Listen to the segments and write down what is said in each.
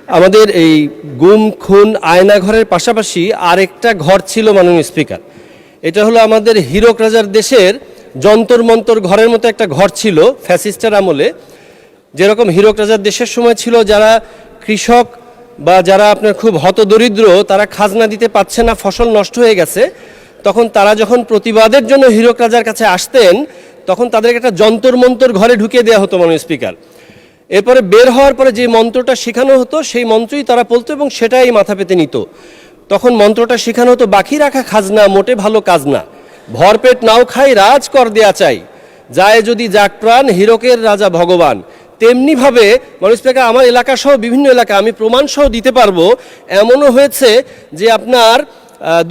আমাদের এই গুম খুন আয়না ঘরের পাশাপাশি আরেকটা ঘর ছিল মাননীয় স্পিকার। এটা হলো আমাদের হীরক রাজার দেশের যন্তর মন্তর ঘরের মতো একটা ঘর ছিল ফ্যাসিস্টের আমলে। যেরকম হীরক রাজার দেশের সময় ছিল যারা কৃষক বা যারা আপনার খুব হতদরিদ্র, তারা খাজনা দিতে পারছে না, ফসল নষ্ট হয়ে গেছে, তখন তারা যখন প্রতিবাদের জন্য হীরক রাজার কাছে আসতেন তখন তাদেরকে একটা যন্তর মন্তর ঘরে ঢুকিয়ে দেওয়া হতো মাননীয় স্পিকার। এরপরে বের হওয়ার পরে যে মন্ত্রটা শেখানো হতো সেই মন্ত্রই তারা বলতো এবং সেটাই মাথা পেতে নিত। তখন মন্ত্রটা শেখানো হতো, বাকি রাখা খাজনা মোটে ভালো কাজ না, ভরপেট নাও খাই রাজ কর দেয়া চাই, যায় যদি যাক প্রাণ হীরকের রাজা ভগবান। তেমনিভাবে মাননীয় স্পিকার আমার এলাকা সহ বিভিন্ন এলাকা আমি প্রমাণ সহ দিতে পারবো, এমনও হয়েছে যে আপনার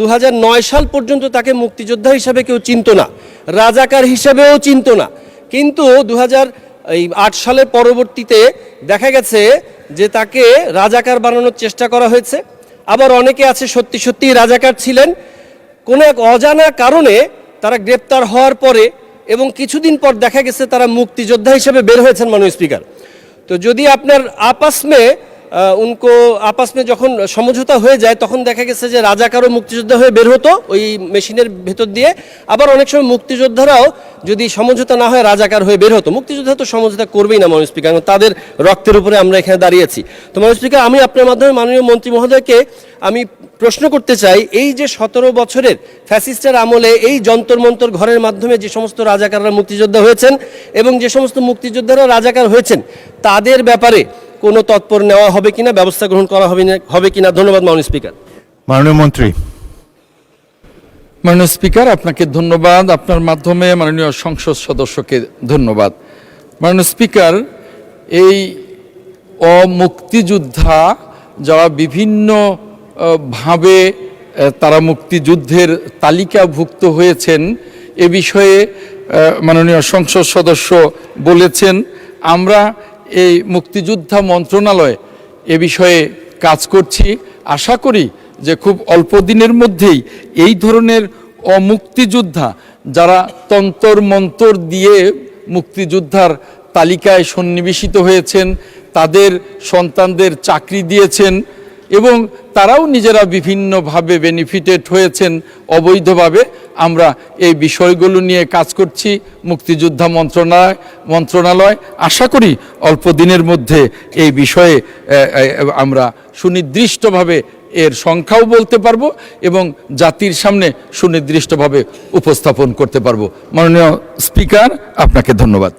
2009 সাল পর্যন্ত তাকে মুক্তিযোদ্ধা হিসাবে কেউ চিনত না, রাজাকার হিসাবেও চিনত না, কিন্তু 2008 সালের পরবর্তীতে দেখা গেছে যে তাকে রাজাকার বানানোর চেষ্টা করা হয়েছে। আবার অনেকে আছে সত্যি সত্যি রাজাকার ছিলেন, কোনো এক অজানা কারণে তারা গ্রেপ্তার হওয়ার পরে এবং কিছুদিন পর দেখা গেছে তারা মুক্তিযোদ্ধা হিসেবে বের হয়েছেন মাননীয় স্পিকার। তো যদি আপনার आपस में যখন সমঝোতা হয়ে যায় তখন দেখা গেছে যে রাজাকারও মুক্তিযোদ্ধা হয়ে বের হতো ওই মেশিনের ভেতর দিয়ে, আবার অনেক সময় মুক্তিযোদ্ধারাও যদি সমঝোতা না হয় রাজাকার হয়ে বের হতো। মুক্তিযোদ্ধা তো সমঝোতা করবেই না মাননীয় স্পিকার, তাদের রক্তের উপরে আমরা এখানে দাঁড়িয়েছি। তো মাননীয় স্পিকার, আমি আপনার মাধ্যমে মাননীয় মন্ত্রী মহোদয়কে আমি প্রশ্ন করতে চাই, এই যে 17 বছরের ফ্যাসিস্টের আমলে এই যন্তর মন্তর ঘরের মাধ্যমে যে সমস্ত রাজাকাররা মুক্তিযোদ্ধা হয়েছেন এবং যে সমস্ত মুক্তিযোদ্ধারা রাজাকার হয়েছেন তাদের ব্যাপারে কোনো তৎপর নেওয়া হবে কিনা, ব্যবস্থা গ্রহণ করা হবে কিনা? ধন্যবাদ মাননীয় স্পিকার। মাননীয় মন্ত্রী। মাননীয় স্পিকার, আপনাকে ধন্যবাদ। আপনার মাধ্যমে মাননীয় সংসদ সদস্যকে ধন্যবাদ। মাননীয় স্পিকার, এই অমুক্তিযোদ্ধা যারা বিভিন্ন ভাবে তারা মুক্তিযুদ্ধের তালিকাভুক্ত হয়েছেন এ বিষয়ে মাননীয় সংসদ সদস্য বলেছেন। আমরা এই মুক্তিযোদ্ধা মন্ত্রণালয় এ বিষয়ে কাজ করছি। আশা করি যে খুব অল্প দিনের মধ্যেই এই ধরনের অমুক্তিযোদ্ধা যারা তন্তর মন্তর দিয়ে মুক্তিযোদ্ধার তালিকায় সন্নিবেশিত হয়েছেন, তাদের সন্তানদের চাকরি দিয়েছেন এবং তারাও নিজেরা বিভিন্নভাবে বেনিফিটেড হয়েছেন অবৈধভাবে, আমরা এই বিষয়গুলো নিয়ে কাজ করছি মুক্তিযোদ্ধা মন্ত্রণালয়। আশা করি অল্প দিনের মধ্যে এই বিষয়ে আমরা সুনির্দিষ্টভাবে এর সংখ্যাও বলতে পারবো এবং জাতির সামনে সুনির্দিষ্টভাবে উপস্থাপন করতে পারবো। মাননীয় স্পিকার, আপনাকে ধন্যবাদ।